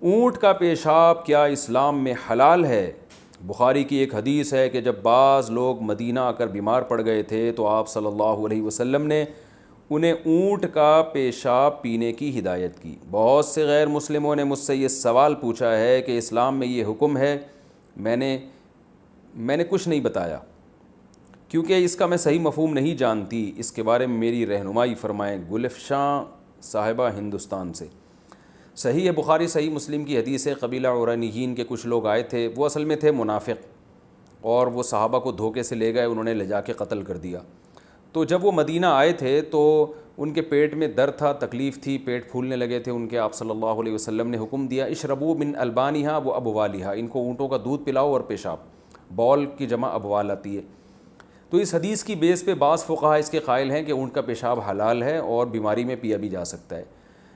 اونٹ کا پیشاب کیا اسلام میں حلال ہے؟ بخاری کی ایک حدیث ہے کہ جب بعض لوگ مدینہ آ کر بیمار پڑ گئے تھے تو آپ صلی اللہ علیہ وسلم نے انہیں اونٹ کا پیشاب پینے کی ہدایت کی۔ بہت سے غیر مسلموں نے مجھ سے یہ سوال پوچھا ہے کہ اسلام میں یہ حکم ہے، میں نے کچھ نہیں بتایا کیونکہ اس کا میں صحیح مفہوم نہیں جانتی، اس کے بارے میں میری رہنمائی فرمائیں۔ گلفشاں صاحبہ ہندوستان سے۔ صحیح ہے، بخاری صحیح مسلم کی حدیث ہے، قبیلہ عرانیین کے کچھ لوگ آئے تھے، وہ اصل میں تھے منافق، اور وہ صحابہ کو دھوکے سے لے گئے، انہوں نے لے جا کے قتل کر دیا۔ تو جب وہ مدینہ آئے تھے تو ان کے پیٹ میں درد تھا، تکلیف تھی، پیٹ پھولنے لگے تھے ان کے، آپ صلی اللہ علیہ وسلم نے حکم دیا اشربوا من البانہا و ابوالہا، ان کو اونٹوں کا دودھ پلاؤ اور پیشاب، بول کی جمع ابوال آتی ہے۔ تو اس حدیث کی بیس پہ بعض فقہا اس کے قائل ہیں کہ اونٹ کا پیشاب حلال ہے اور بیماری میں پیا بھی جا سکتا ہے،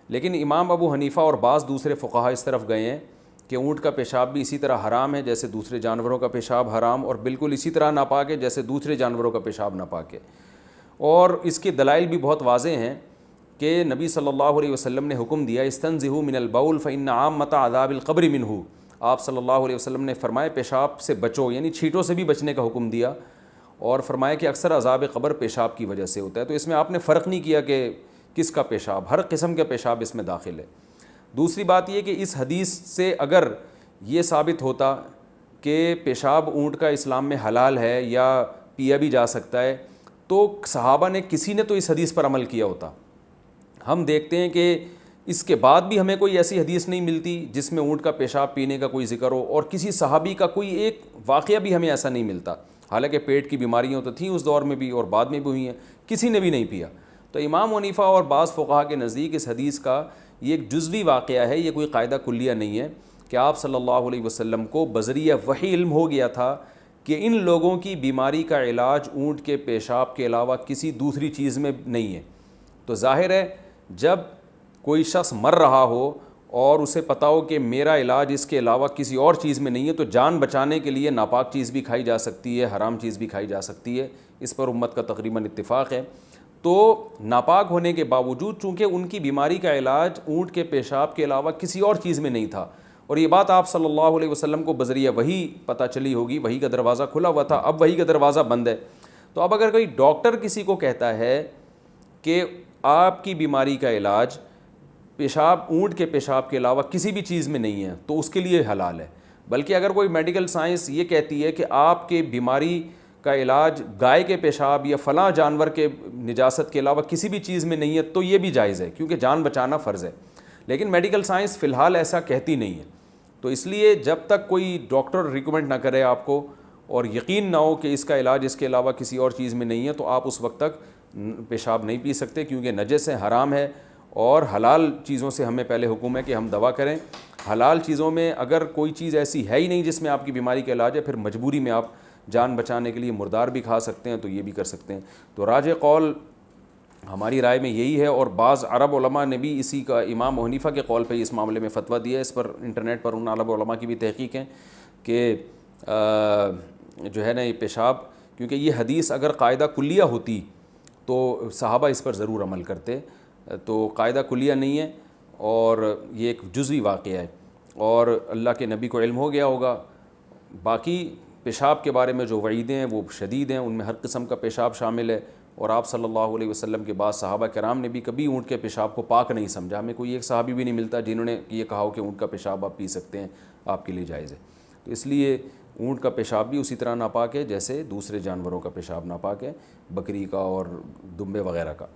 لیکن امام ابو حنیفہ اور بعض دوسرے فقہا اس طرف گئے ہیں کہ اونٹ کا پیشاب بھی اسی طرح حرام ہے جیسے دوسرے جانوروں کا پیشاب حرام، اور بالکل اسی طرح ناپاک ہے جیسے دوسرے جانوروں کا پیشاب ناپاک ہے۔ اور اس کے دلائل بھی بہت واضح ہیں کہ نبی صلی اللہ علیہ وسلم نے حکم دیا استنزہوا من البول فإن عامۃ عذاب القبر منہ، آپ صلی اللہ علیہ وسلم نے فرمایا پیشاب سے بچو، یعنی چھینٹوں سے بھی بچنے کا حکم دیا، اور فرمایا کہ اکثر عذاب قبر پیشاب کی وجہ سے ہوتا ہے۔ تو اس میں آپ نے فرق نہیں کیا کہ کس کا پیشاب، ہر قسم کا پیشاب اس میں داخل ہے۔ دوسری بات یہ کہ اس حدیث سے اگر یہ ثابت ہوتا کہ پیشاب اونٹ کا اسلام میں حلال ہے یا پیا بھی جا سکتا ہے تو صحابہ نے کسی نے تو اس حدیث پر عمل کیا ہوتا۔ ہم دیکھتے ہیں کہ اس کے بعد بھی ہمیں کوئی ایسی حدیث نہیں ملتی جس میں اونٹ کا پیشاب پینے کا کوئی ذکر ہو، اور کسی صحابی کا کوئی ایک واقعہ بھی ہمیں ایسا نہیں ملتا، حالانکہ پیٹ کی بیماریاں تو تھیں اس دور میں بھی اور بعد میں بھی ہوئی ہیں، کسی نے بھی نہیں پیا۔ تو امام حنیفہ اور بعض فقہا کے نزدیک اس حدیث کا یہ ایک جزوی واقعہ ہے، یہ کوئی قاعدہ کلیہ نہیں ہے، کہ آپ صلی اللہ علیہ وسلم کو بذریعہ وحی علم ہو گیا تھا کہ ان لوگوں کی بیماری کا علاج اونٹ کے پیشاب کے علاوہ کسی دوسری چیز میں نہیں ہے۔ تو ظاہر ہے جب کوئی شخص مر رہا ہو اور اسے پتہ ہو کہ میرا علاج اس کے علاوہ کسی اور چیز میں نہیں ہے، تو جان بچانے کے لیے ناپاک چیز بھی کھائی جا سکتی ہے، حرام چیز بھی کھائی جا سکتی ہے، اس پر امت کا تقریباً اتفاق ہے۔ تو ناپاک ہونے کے باوجود چونکہ ان کی بیماری کا علاج اونٹ کے پیشاب کے علاوہ کسی اور چیز میں نہیں تھا، اور یہ بات آپ صلی اللہ علیہ وسلم کو بذریعہ وحی پتہ چلی ہوگی، وحی کا دروازہ کھلا ہوا تھا، اب وحی کا دروازہ بند ہے۔ تو اب اگر کوئی ڈاکٹر کسی کو کہتا ہے کہ آپ کی بیماری کا علاج پیشاب اونٹ کے پیشاب کے علاوہ کسی بھی چیز میں نہیں ہے تو اس کے لیے حلال ہے، بلکہ اگر کوئی میڈیکل سائنس یہ کہتی ہے کہ آپ کے بیماری کا علاج گائے کے پیشاب یا فلاں جانور کے نجاست کے علاوہ کسی بھی چیز میں نہیں ہے تو یہ بھی جائز ہے، کیونکہ جان بچانا فرض ہے، لیکن میڈیکل سائنس فی الحال ایسا کہتی نہیں ہے۔ تو اس لیے جب تک کوئی ڈاکٹر ریکمنڈ نہ کرے آپ کو اور یقین نہ ہو کہ اس کا علاج اس کے علاوہ کسی اور چیز میں نہیں ہے، تو آپ اس وقت تک پیشاب نہیں پی سکتے، کیونکہ نجس ہے، حرام ہے، اور حلال چیزوں سے ہمیں پہلے حکم ہے کہ ہم دوا کریں۔ حلال چیزوں میں اگر کوئی چیز ایسی ہے ہی نہیں جس میں آپ کی بیماری کا علاج ہے، پھر مجبوری میں آپ جان بچانے کے لیے مردار بھی کھا سکتے ہیں، تو یہ بھی کر سکتے ہیں۔ تو راجح قول ہماری رائے میں یہی ہے، اور بعض عرب علماء نے بھی اسی کا امام حنیفہ کے قول پہ اس معاملے میں فتویٰ دیا ہے۔ اس پر انٹرنیٹ پر ان عرب علماء کی بھی تحقیق ہے کہ جو ہے نا یہ پیشاب، کیونکہ یہ حدیث اگر قاعدہ کلیہ ہوتی تو صحابہ اس پر ضرور عمل کرتے، تو قاعدہ کلیہ نہیں ہے اور یہ ایک جزوی واقعہ ہے، اور اللہ کے نبی کو علم ہو گیا ہوگا۔ باقی پیشاب کے بارے میں جو وعیدیں ہیں وہ شدید ہیں، ان میں ہر قسم کا پیشاب شامل ہے، اور آپ صلی اللہ علیہ وسلم کے بعد صحابہ کرام نے بھی کبھی اونٹ کے پیشاب کو پاک نہیں سمجھا۔ ہمیں کوئی ایک صحابی بھی نہیں ملتا جنہوں نے یہ کہا ہو کہ اونٹ کا پیشاب آپ پی سکتے ہیں، آپ کے لیے جائز ہے۔ تو اس لیے اونٹ کا پیشاب بھی اسی طرح ناپاک ہے جیسے دوسرے جانوروں کا پیشاب ناپاک ہے، بکری کا اور دمبے وغیرہ کا۔